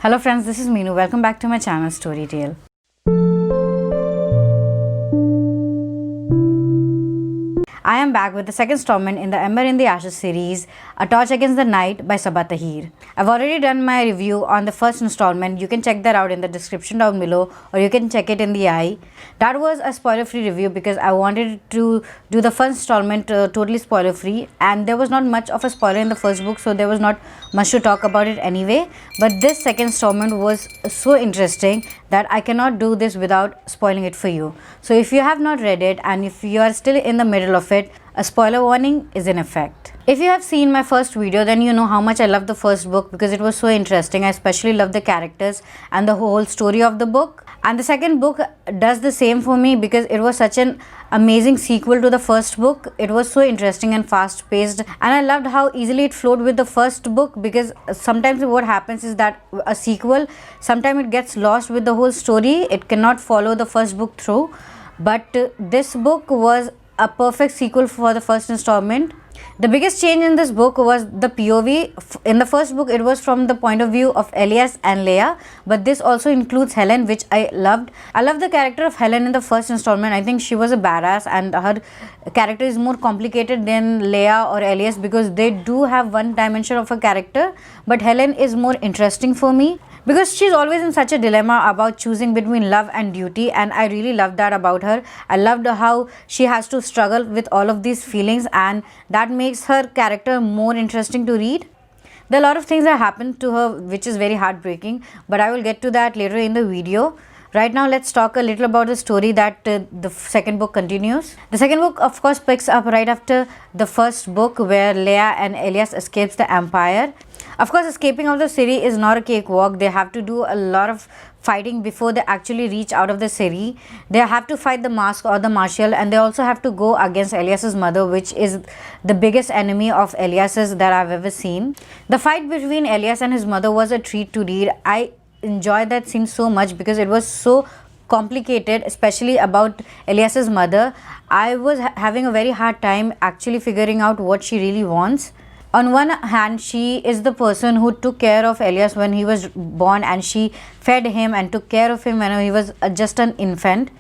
Hello friends, this is Meenu. Welcome back to my channel Storytale. I am back with the second installment in the Ember in the Ashes series, A Torch Against the Night by Sabaa Tahir. I've already done my review on the first installment. You can check that out in the description down below, or you can check it in the eye. That was a spoiler-free review because I wanted to do the first installment totally spoiler-free, and there was not much of a spoiler in the first book, so there was not much to talk about it anyway. But this second installment was so interesting that I cannot do this without spoiling it for you. So if you have not read it and if you are still in the middle of it, a spoiler warning is in effect. If you have seen my first video, then you know how much I love the first book because it was so interesting. I especially love the characters and the whole story of the book. And the second book does the same for me because it was such an amazing sequel to the first book. It was so interesting and fast paced, and I loved how easily it flowed with the first book, because sometimes what happens is that a sequel, sometimes it gets lost with the whole story. It cannot follow the first book through, but this book was a perfect sequel for the first installment. The biggest change in this book was the POV. In the first book, it was from the point of view of Elias and Leia, but this also includes Helen, which I loved. I love the character of Helen in the first installment. I think she was a badass, and her character is more complicated than Leia or Elias because they do have one dimension of a character, but Helen is more interesting for me because she's always in such a dilemma about choosing between love and duty, and I really loved that about her. I loved how she has to struggle with all of these feelings, and that makes her character more interesting to read. There are a lot of things that happened to her which is very heartbreaking, but I will get to that later in the video. Right now, let's talk a little about the story that the second book continues. The second book, of course, picks up right after the first book, where Leia and Elias escapes the Empire. Of course, escaping out of the city is not a cakewalk. They have to do a lot of fighting before they actually reach out of the city. They have to fight the Mask or the Marshal, and they also have to go against Elias's mother, which is the biggest enemy of Elias's that I've ever seen. The fight between Elias and his mother was a treat to read. I enjoyed that scene so much because it was so complicated, especially about Elias's mother. I was having a very hard time actually figuring out what she really wants. On one hand, she is the person who took care of Elias when he was born, and she fed him and took care of him when he was just an infant.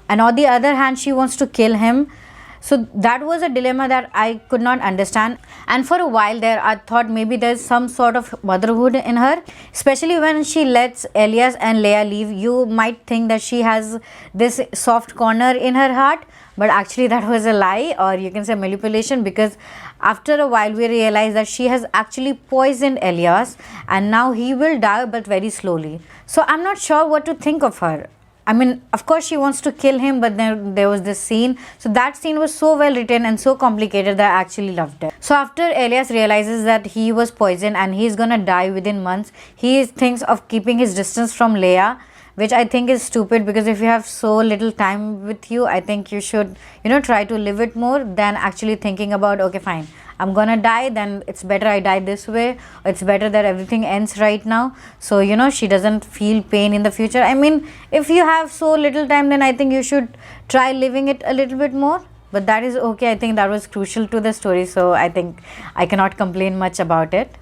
And on the other hand, she wants to kill him. So that was a dilemma that I could not understand. And for a while there, I thought maybe there's some sort of motherhood in her. Especially when she lets Elias and Leia leave, you might think that she has this soft corner in her heart. But actually that was a lie, or you can say manipulation, because after a while we realized that she has actually poisoned Elias, and now he will die, but very slowly. So I'm not sure what to think of her. I mean, of course she wants to kill him, but then there was this scene. So that scene was so well written and so complicated that I actually loved it. So after Elias realizes that he was poisoned and he's gonna die within months, he thinks of keeping his distance from Leia, which I think is stupid, because if you have so little time with you, I think you should, try to live it more than actually thinking about, okay, fine, I'm gonna die, then it's better I die this way, or it's better that everything ends right now, so she doesn't feel pain in the future. I mean, if you have so little time, then I think you should try living it a little bit more. But that is okay. I think that was crucial to the story, so I think I cannot complain much about it.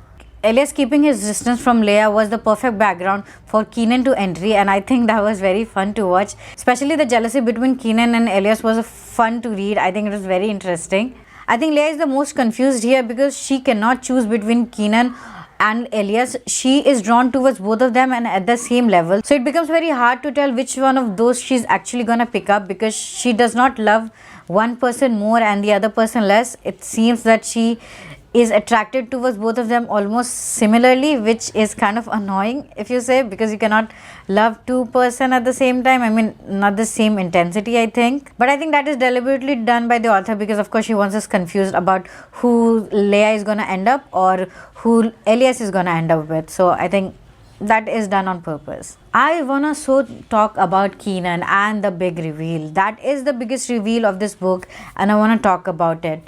Elias keeping his distance from Leia was the perfect background for Kanan to entry, and I think that was very fun to watch. Especially the jealousy between Kanan and Elias was fun to read. I think it was very interesting. I think Leia is the most confused here because she cannot choose between Kanan and Elias. She is drawn towards both of them and at the same level. So it becomes very hard to tell which one of those she's actually gonna pick up, because she does not love one person more and the other person less. It seems that she is attracted towards both of them almost similarly, which is kind of annoying if you say, because you cannot love two person at the same time. I mean, not the same intensity, I think. But I think that is deliberately done by the author, because of course she wants us confused about who Leia is going to end up or who Elias is going to end up with. So I think that is done on purpose. I wanna talk about Kanan and the big reveal. That is the biggest reveal of this book, and I wanna talk about it.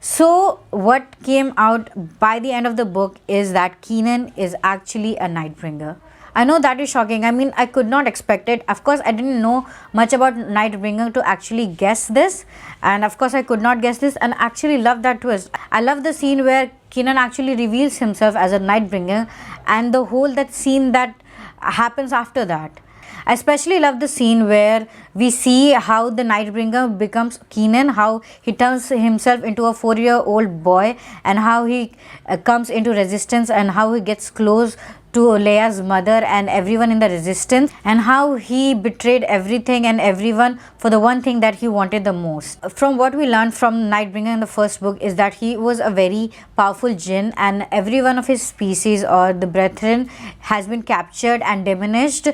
So what came out by the end of the book is that Kanan is actually a Nightbringer. I know that is shocking. I mean, I could not expect it. Of course, I didn't know much about Nightbringer to actually guess this. And of course, I could not guess this and actually love that twist. I love the scene where Kanan actually reveals himself as a Nightbringer, and the whole that scene that happens after that. I especially love the scene where we see how the Nightbringer becomes Kenan, how he turns himself into a 4-year-old boy, and how he comes into resistance, and how he gets close to Leia's mother and everyone in the resistance, and how he betrayed everything and everyone for the one thing that he wanted the most. From what we learned from Nightbringer in the first book is that he was a very powerful jinn, and every one of his species or the brethren has been captured and diminished.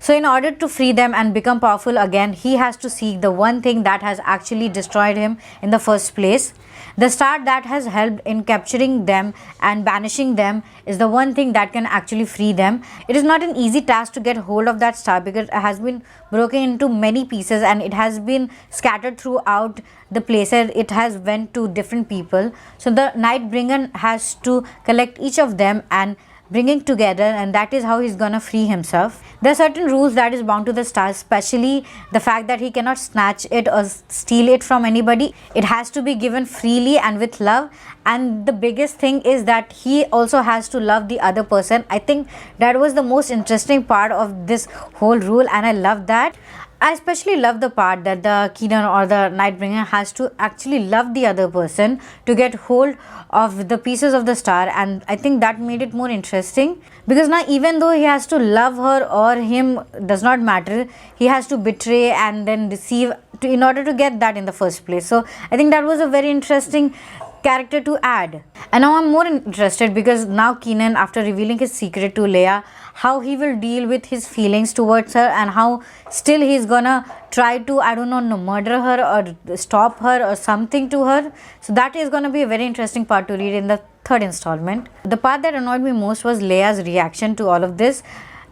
So in order to free them and become powerful again, he has to seek the one thing that has actually destroyed him in the first place. The star that has helped in capturing them and banishing them is the one thing that can actually free them. It is not an easy task to get hold of that star because it has been broken into many pieces and it has been scattered throughout the places. It has went to different people. So the Nightbringer has to collect each of them and bringing together, and that is how he's gonna free himself. There are certain rules that is bound to the star, especially the fact that he cannot snatch it or steal it from anybody. It has to be given freely and with love, and the biggest thing is that he also has to love the other person. I think that was the most interesting part of this whole rule, and I love that. I especially love the part that the Kenan or the Nightbringer has to actually love the other person to get hold of the pieces of the star, and I think that made it more interesting because now even though he has to love her or him does not matter, he has to betray and then deceive in order to get that in the first place. So I think that was a very interesting character to add. And now I'm more interested because now Kenan, after revealing his secret to Leia, how he will deal with his feelings towards her and how still he's gonna try to, I don't know, murder her or stop her or something to her. So that is gonna be a very interesting part to read in the third installment. The part that annoyed me most was Leia's reaction to all of this,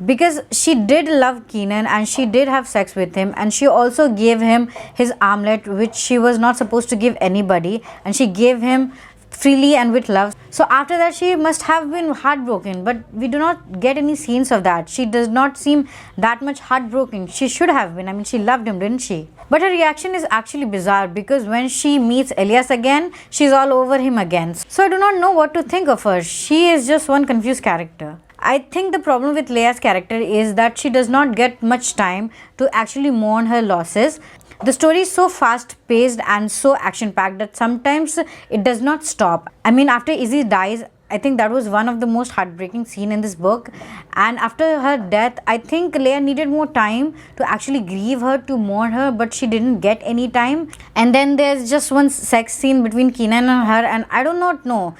because she did love Kenan and she did have sex with him, and she also gave him his armlet which she was not supposed to give anybody, and she gave him freely and with love. So after that she must have been heartbroken, but we do not get any scenes of that. She does not seem that much heartbroken. She should have been. I mean, she loved him, didn't she? But her reaction is actually bizarre because when she meets Elias again, she's all over him again. So I do not know what to think of her. She is just one confused character. I think the problem with Leia's character is that she does not get much time to actually mourn her losses. The story is so fast paced and so action packed that sometimes it does not stop. I mean, after Izzy dies, I think that was one of the most heartbreaking scene in this book, and after her death I think Leia needed more time to actually grieve her, to mourn her, but she didn't get any time. And then there's just one sex scene between Kenan and her, and I do not know,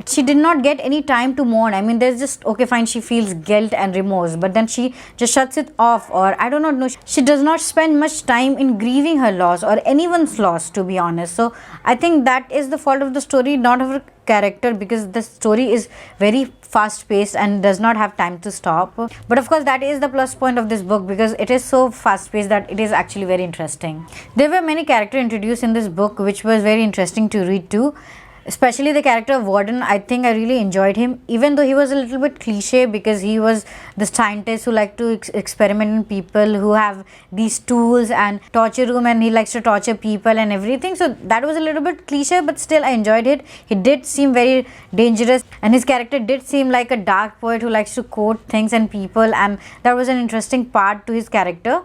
she did not get any time to mourn. I mean, there's just, okay fine, she feels guilt and remorse, but then she just shuts it off, or I do not know, she does not spend much time in grieving her loss or anyone's loss, to be honest. So I think that is the fault of the story, not of her character, because the story is very fast paced and does not have time to stop. But of course that is the plus point of this book, because it is so fast paced that it is actually very interesting. There were many characters introduced in this book which was very interesting to read too. Especially the character of Warden. I think I really enjoyed him, even though he was a little bit cliche because he was the scientist who like to experiment in people who have these tools and torture room, and he likes to torture people and everything. So that was a little bit cliche, but still I enjoyed it. He did seem very dangerous, and his character did seem like a dark poet who likes to quote things and people, and that was an interesting part to his character.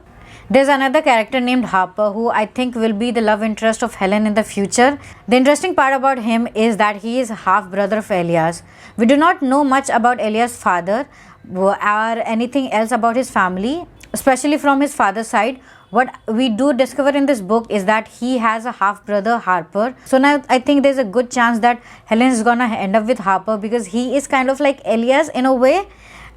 There's another character named Harper who I think will be the love interest of Helen in the future. The interesting part about him is that he is half brother of Elias. We do not know much about Elias' father or anything else about his family, especially from his father's side. What we do discover in this book is that he has a half brother, Harper. So now I think there's a good chance that Helen is gonna end up with Harper because he is kind of like Elias in a way.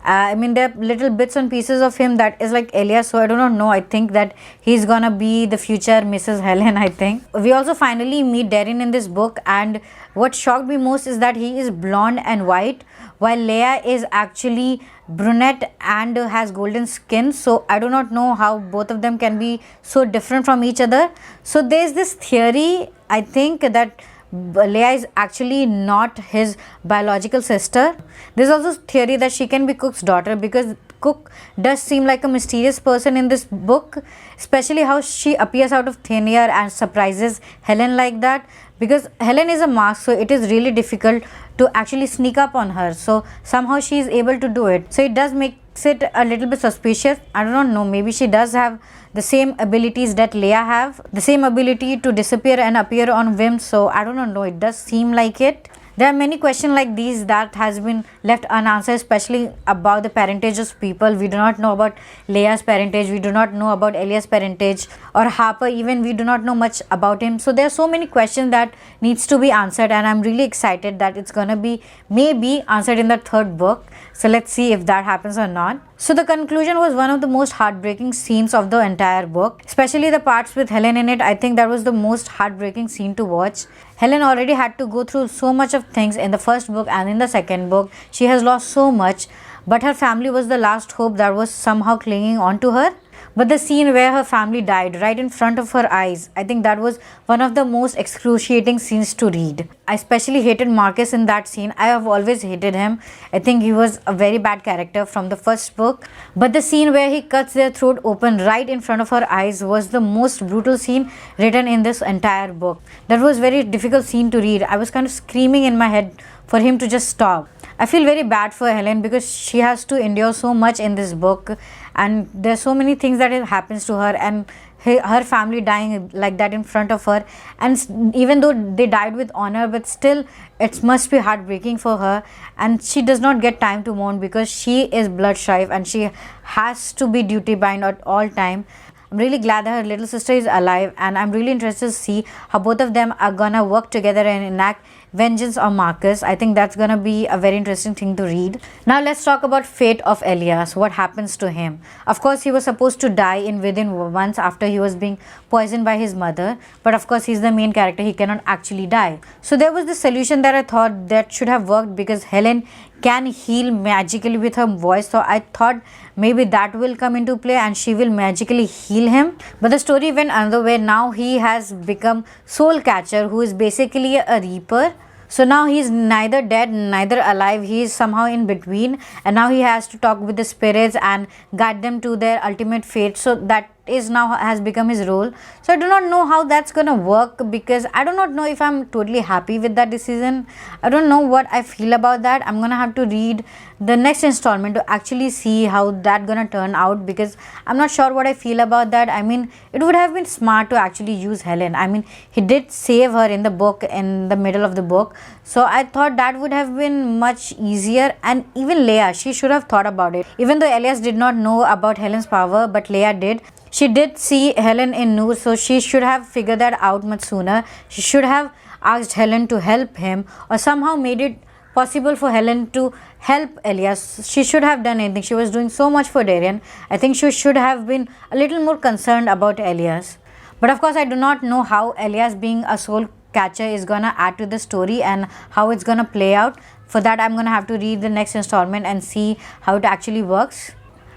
I mean, there are little bits and pieces of him that is like Elias, so I do not know. I think that he's gonna be the future Mrs. Helen, I think. We also finally meet Darren in this book, and what shocked me most is that he is blonde and white, while Leia is actually brunette and has golden skin. So I do not know how both of them can be so different from each other. So there's this theory, I think, that Leia is actually not his biological sister. There's also theory that she can be Cook's daughter, because Cook does seem like a mysterious person in this book, especially how she appears out of thin air and surprises Helen like that, because Helen is a mask, so it is really difficult to actually sneak up on her. So somehow she is able to do it. So it does make makes it a little bit suspicious. I do not know, maybe she does have the same abilities that Leia have, the same ability to disappear and appear on whim. So I do not know, it does seem like it. There are many questions like these that has been left unanswered, especially about the parentage of people. We do not know about Leia's parentage, we do not know about Elia's parentage, or Harper even, we do not know much about him. So there are so many questions that needs to be answered, and I'm really excited that it's gonna be maybe answered in the third book. So let's see if that happens or not. So the conclusion was one of the most heartbreaking scenes of the entire book, especially the parts with Helen in it. I think that was the most heartbreaking scene to watch. Helen already had to go through so much of things in the first book and in the second book. She has lost so much, but her family was the last hope that was somehow clinging on to her. But the scene where her family died right in front of her eyes, I think that was one of the most excruciating scenes to read. I especially hated Marcus in that scene. I have always hated him. I think he was a very bad character from the first book. But the scene where he cuts their throat open right in front of her eyes was the most brutal scene written in this entire book. That was very difficult scene to read. I was kind of screaming in my head for him to just stop. I feel very bad for Helen because she has to endure so much in this book, and there's so many things that happens to her, and her family dying like that in front of her. And even though they died with honor, but still it must be heartbreaking for her, and she does not get time to mourn because she is blood shy and she has to be duty bound at all time. I'm really glad that her little sister is alive, and I'm really interested to see how both of them are gonna work together and enact vengeance on Marcus. I think that's gonna be a very interesting thing to read. Now let's talk about fate of Elias. What happens to him? Of course, he was supposed to die in within months after he was being poisoned by his mother, but of course he's the main character, he cannot actually die. So there was the solution that I thought that should have worked, because Helen can heal magically with her voice. So I thought maybe that will come into play and she will magically heal him. But the story went another way. Now he has become Soul Catcher, who is basically a reaper. So now he's neither dead neither alive, he is somehow in between, and now he has to talk with the spirits and guide them to their ultimate fate. So that is now has become his role. So I do not know how that's gonna work, because I do not know if I'm totally happy with that decision. I don't know what I feel about that. I'm gonna have to read the next installment to actually see how that gonna turn out, because I'm not sure what I feel about that. I mean, it would have been smart to actually use Helen. I mean, he did save her in the book, in the middle of the book, so I thought that would have been much easier. And even Leia, she should have thought about it. Even though Elias did not know about Helen's power, but Leia did. She did see Helen in Noor, so she should have figured that out much sooner. She should have asked Helen to help him, or somehow made it possible for Helen to help Elias. She should have done anything. She was doing so much for Darian. I think she should have been a little more concerned about Elias. But of course, I do not know how Elias being a soul catcher is gonna add to the story and how it's gonna play out. For that, I'm gonna have to read the next installment and see how it actually works.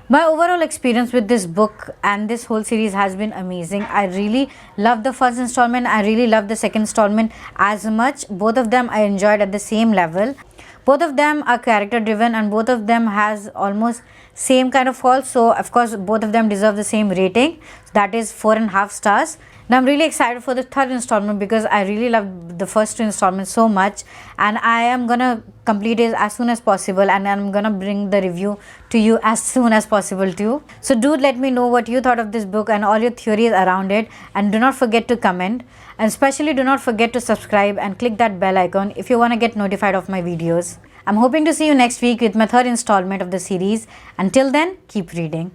My overall experience with this book and this whole series has been amazing. I really loved the first installment. I really loved the second installment as much. Both of them I enjoyed at the same level. Both of them are character driven, and both of them has almost same kind of faults. So of course both of them deserve the same rating. That is 4.5 stars. Now I'm really excited for the third installment, because I really loved the first two installments so much, and I am gonna complete it as soon as possible, and I'm gonna bring the review to you as soon as possible too. So do let me know what you thought of this book and all your theories around it, and do not forget to comment, and especially do not forget to subscribe and click that bell icon if you want to get notified of my videos. I'm hoping to see you next week with my third installment of the series. Until then, keep reading.